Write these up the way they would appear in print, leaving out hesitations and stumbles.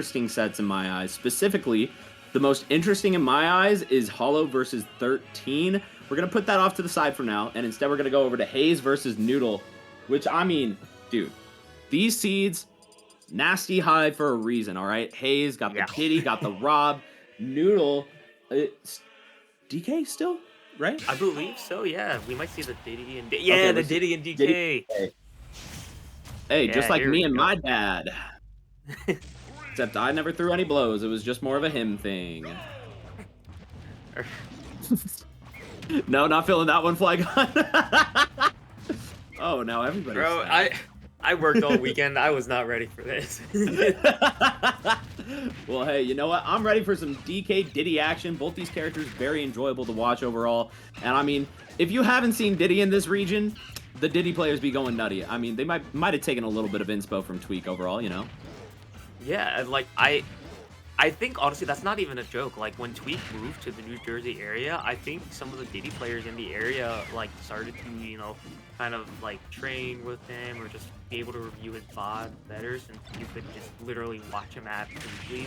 interesting sets in my eyes. Specifically, the most interesting in my eyes is Hollow versus 13. We're going to put that off to the side for now, and instead we're going to go over to Haze versus Noodle, which, I mean, dude, these seeds, nasty high for a reason, all right? Haze got the Diddy, got the Rob. Noodle, it's DK still, right? I believe so, yeah. We might see the Diddy and Okay, the Diddy and DK. Diddy. Hey, just Yeah, like here me we and go. my dad. Except I never threw any blows. It was just more of a him thing. No, not feeling that one, Flygon. Oh, now everybody's Bro, sad. I worked all weekend. I was not ready for this. Well, hey, you know what? I'm ready for some DK Diddy action. Both these characters very enjoyable to watch overall. And I mean, if you haven't seen Diddy in this region, the Diddy players be going nutty. I mean, they might have taken a little bit of inspo from Tweak overall, you know? Yeah, like I think honestly that's not even a joke. Like when Tweak moved to the New Jersey area, I think some of the Diddy players in the area like started to, kind of like train with him or just be able to review his VOD better since you could just literally watch him at completely.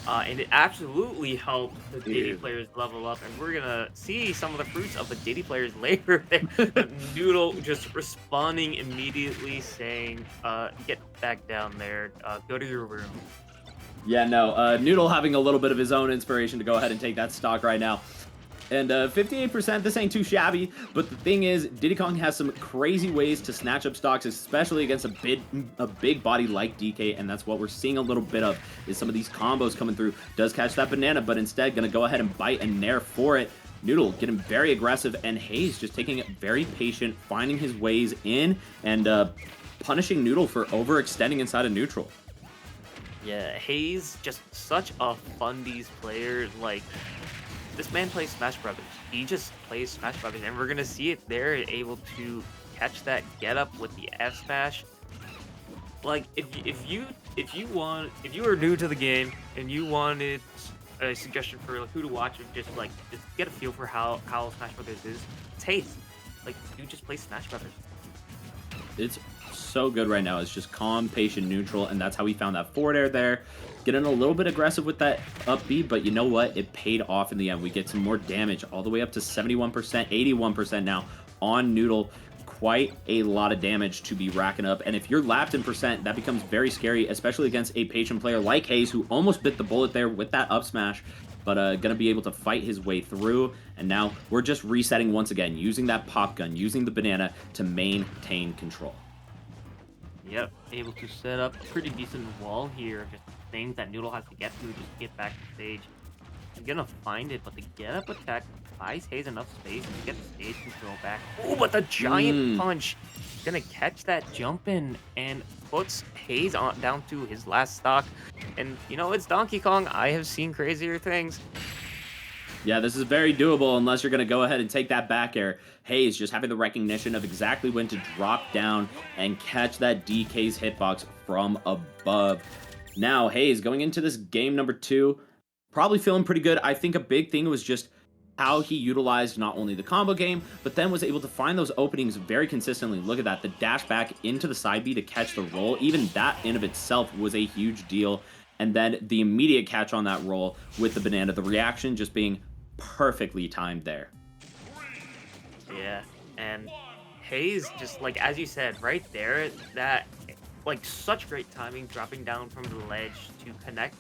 And it absolutely helped the Diddy players level up, and we're gonna see some of the fruits of the Diddy players later. Noodle just responding immediately saying, get back down there, go to your room. Yeah, no, Noodle having a little bit of his own inspiration to go ahead and take that stock right now. And 58%, this ain't too shabby, but the thing is, Diddy Kong has some crazy ways to snatch up stocks, especially against a big body like DK, and that's what we're seeing a little bit of, is some of these combos coming through. Does catch that banana, but instead gonna go ahead and bite and nair for it. Noodle getting very aggressive, and Haze just taking it very patient, finding his ways in, and punishing Noodle for overextending inside of neutral. Yeah, Haze, just such a fundies player. Like, this man plays Smash Brothers. He just plays Smash Brothers, and we're gonna see it there, able to catch that get up with the F smash. Like, if you were new to the game and you wanted a suggestion for like who to watch, or just get a feel for how Smash Brothers is, it's Haze. Like, dude just plays Smash Brothers. It's so good right now. It's just calm, patient, neutral, and that's how he found that forward air there. Getting a little bit aggressive with that up B, but you know what? It paid off in the end. We get some more damage, all the way up to 71%, 81% now on Noodle. Quite a lot of damage to be racking up, and if you're lapped in percent, that becomes very scary, especially against a patient player like Haze, who almost bit the bullet there with that up smash, but gonna be able to fight his way through. And now we're just resetting once again, using that pop gun, using the banana to maintain control. Yep, able to set up a pretty decent wall here. Just things that Noodle has to get through just to get back to stage. He's gonna find it, but the get up attack buys Haze enough space to get the stage control back. Oh, but the giant punch gonna catch that jump in and puts Haze on down to his last stock. And it's Donkey Kong. I have seen crazier things. Yeah, this is very doable unless you're going to go ahead and take that back air. Haze just having the recognition of exactly when to drop down and catch that DK's hitbox from above. Now, Haze going into this game number 2, probably feeling pretty good. I think a big thing was just how he utilized not only the combo game, but then was able to find those openings very consistently. Look at that, the dash back into the side B to catch the roll. Even that in of itself was a huge deal. And then the immediate catch on that roll with the banana, the reaction just being perfectly timed there. Yeah, and Haze, just like as you said, right there, that like such great timing, dropping down from the ledge to connect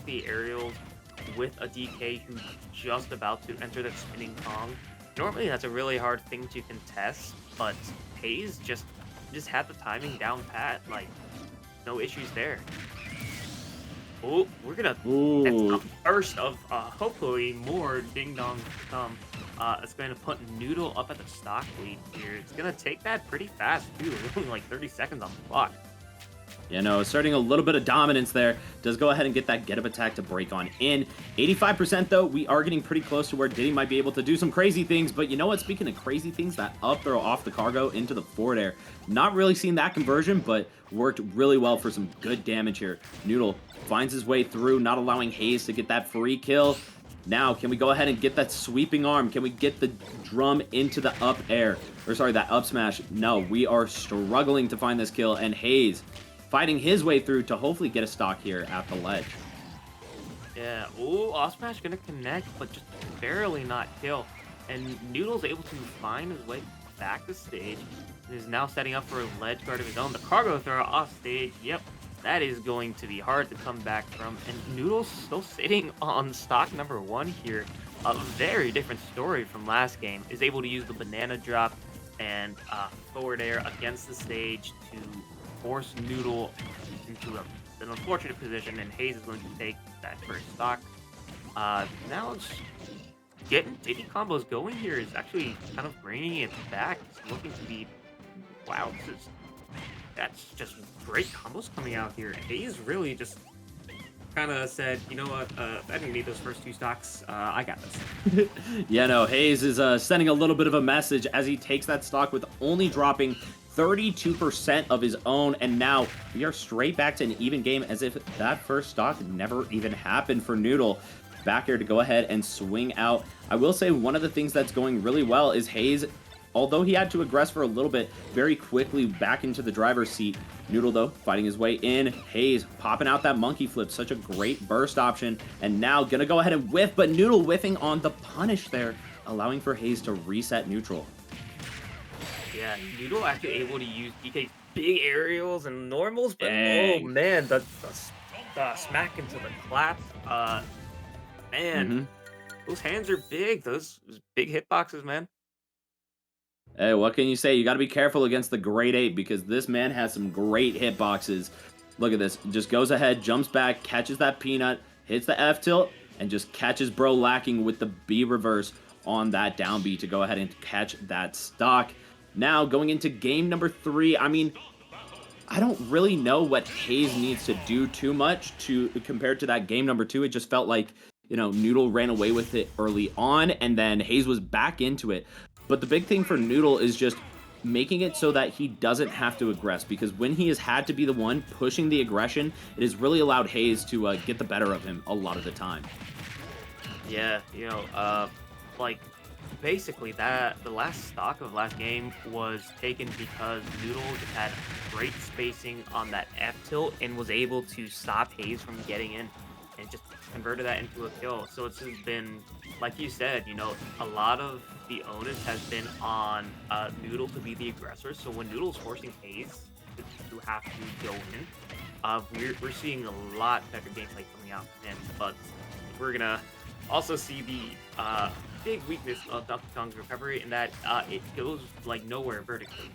the aerials with a DK who's just about to enter the spinning Kong. Normally that's a really hard thing to contest, but Haze just had the timing down pat, like no issues there. Oh, we're gonna. That's the first of hopefully more ding dongs to come. It's going to put Noodle up at the stock lead here. It's gonna take that pretty fast too. Only like 30 seconds on the clock. You know, asserting a little bit of dominance there. Does go ahead and get that get-up attack to break on in. 85% though, we are getting pretty close to where Diddy might be able to do some crazy things. But you know what? Speaking of crazy things, that up throw off the cargo into the forward air. Not really seeing that conversion, but worked really well for some good damage here. Noodle finds his way through, not allowing Haze to get that free kill. Now, can we go ahead and get that sweeping arm? Can we get the drum into the up air? Or sorry, that up smash. No, we are struggling to find this kill, and Haze fighting his way through to hopefully get a stock here at the ledge. Yeah. Ooh, off smash gonna connect, but just barely not kill. And Noodle's able to find his way back to stage. And is now setting up for a ledge guard of his own. The cargo throw off stage. Yep. That is going to be hard to come back from. And Noodle's still sitting on stock number 1 here. A very different story from last game. Is able to use the banana drop and forward air against the stage to force Noodle into an unfortunate position. And Haze is going to take that first stock. Now it's getting Diddy combos going here is actually kind of bringing it back. It's looking to be, wow, that's just great combos coming out here. Haze really just kind of said, you know what, I didn't need those first 2 stocks. I got this. Yeah, no, Haze is sending a little bit of a message as he takes that stock with only dropping 32% of his own, and now we are straight back to an even game as if that first stock never even happened for Noodle. Back here to go ahead and swing out. I will say one of the things that's going really well is Haze, although he had to aggress for a little bit, very quickly back into the driver's seat. Noodle, though, fighting his way in. Haze popping out that monkey flip. Such a great burst option. And now gonna go ahead and whiff, but Noodle whiffing on the punish there, allowing for Haze to reset neutral. Yeah, Noodle actually able to use DK's big aerials and normals, but Dang. oh man, the smack into the clap. Man, those hands are big. Those big hitboxes, man. Hey, what can you say? You got to be careful against the Great 8 because this man has some great hitboxes. Look at this. Just goes ahead, jumps back, catches that peanut, hits the F tilt, and just catches bro lacking with the B reverse on that down B to go ahead and catch that stock. Now, going into game number 3, I mean, I don't really know what Haze needs to do too much compared to that game number 2. It just felt like, you know, Noodle ran away with it early on, and then Haze was back into it. But the big thing for Noodle is just making it so that he doesn't have to aggress, because when he has had to be the one pushing the aggression, it has really allowed Haze to get the better of him a lot of the time. Yeah, you know, like, basically the last stock of last game was taken because Noodle just had great spacing on that F tilt and was able to stop Haze from getting in and just converted that into a kill. So it's just been, like you said, you know, a lot of the onus has been on Noodle to be the aggressor. So when Noodle's forcing Haze to have to go in, we're seeing a lot better gameplay coming out from him. But we're gonna also see the big weakness of Donkey Kong's recovery in that it goes like nowhere vertically.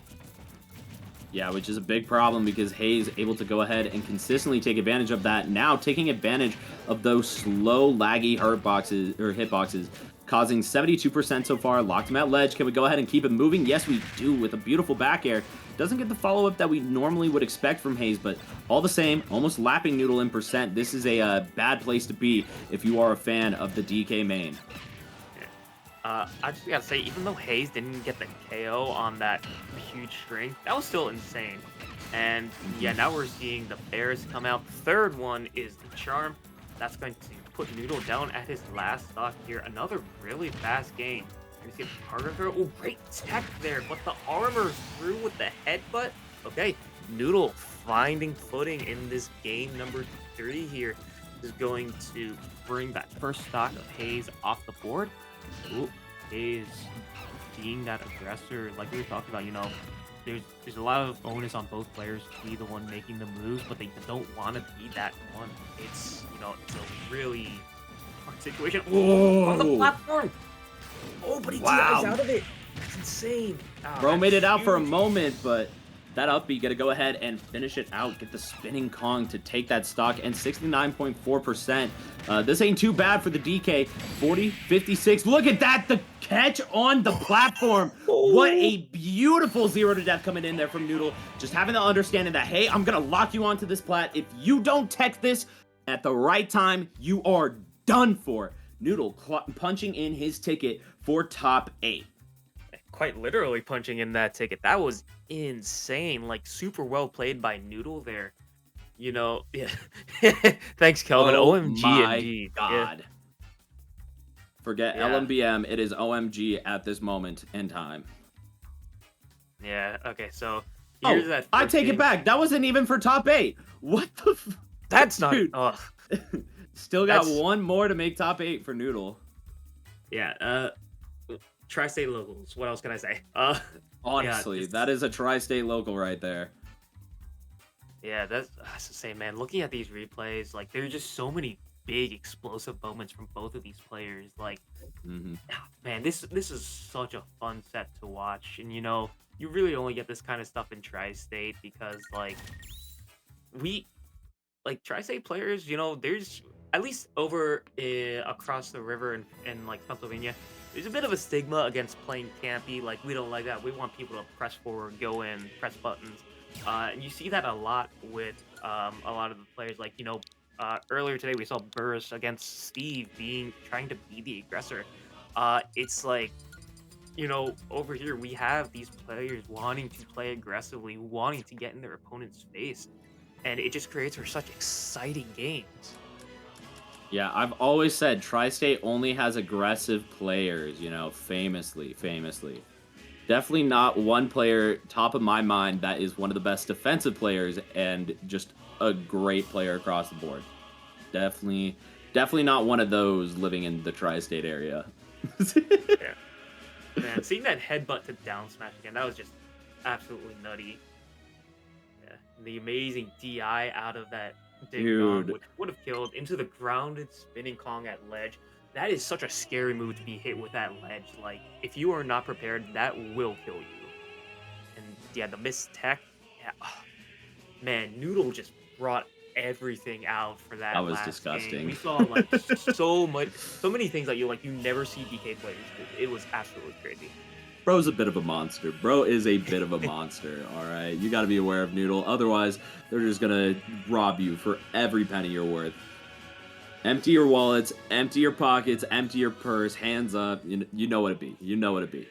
Yeah, which is a big problem because Haze able to go ahead and consistently take advantage of that. Now taking advantage of those slow, laggy hitboxes, causing 72% so far. Locked him at ledge. Can we go ahead and keep it moving? Yes, we do with a beautiful back air. Doesn't get the follow-up that we normally would expect from Haze, but all the same, almost lapping Noodle in percent. This is a bad place to be if you are a fan of the DK main. I just gotta say, even though Haze didn't get the KO on that huge string, that was still insane. And yeah, now we're seeing the bears come out. The third one is the charm. That's going to put Noodle down at his last stock here. Another really fast game. You see the cargo throw. Oh, great tech there, but the armor through with the headbutt. Okay, Noodle finding footing in this game number 3 here is going to bring that first stock of Haze off the board. Ooh, Haze being that aggressor, like we were talking about, you know, there's a lot of onus on both players to be the one making the moves, but they don't want to be that one. It's, you know, it's a really hard situation. Oh, on the platform! Oh, but he DIs out of it. That's insane. Oh, Bro made it out for a moment, but that up B, gotta go ahead and finish it out. Get the spinning Kong to take that stock, and 69.4%. This ain't too bad for the DK. 40, 56. Look at that, the catch on the platform. What a beautiful 0 to death coming in there from Noodle. Just having the understanding that, hey, I'm gonna lock you onto this plat. If you don't tech this at the right time, you are done for. Noodle punching in his ticket for top 8. Quite literally punching in that ticket. That was insane. Like, super well played by Noodle there. You know, yeah. Thanks, Kelvin. Oh OMG my indeed. God. Yeah. Forget LMBM. It is OMG at this moment in time. Yeah, okay, so Here's Oh, that I first take it game. back. That wasn't even for top 8. What the That's not. dude? Ugh. Still got That's one more to make top 8 for Noodle. yeah. Tri-state locals. What else can I say? Yeah. Honestly, that is a tri-state local right there. Yeah, that's the same, man. Looking at these replays, like there's just so many big explosive moments from both of these players. Like, Hmm. man, this is such a fun set to watch, and you really only get this kind of stuff in Tri-State because we like Tri-State players. There's at least over across the river in like Pennsylvania. There's a bit of a stigma against playing campy. Like we don't like that. We want people to press forward, go in, press buttons. And you see that a lot with a lot of the players. Like earlier today we saw Burris against Steve trying to be the aggressor. It's like over here we have these players wanting to play aggressively, wanting to get in their opponent's face, and it just creates for such exciting games. Yeah, I've always said Tri-State only has aggressive players, famously. Definitely not one player top of my mind that is one of the best defensive players and just a great player across the board. Definitely not one of those living in the Tri-State area. Yeah, man, seeing that headbutt to down smash again, that was just absolutely nutty. Yeah, the amazing DI out of that dig dong, Dude, which would have killed into the grounded spinning Kong at ledge. That is such a scary move to be hit with that ledge. Like, if you are not prepared, that will kill you. And yeah, the missed tech. Yeah, man, Noodle just brought everything out for that that was last game. We disgusting. saw like so many things that you never see DK players do. It was absolutely crazy. Bro's a bit of a monster. Bro is a bit of a monster, all right? You got to be aware of Noodle. Otherwise, they're just going to rob you for every penny you're worth. Empty your wallets, empty your pockets, empty your purse, hands up. You know what it be. You know what it be.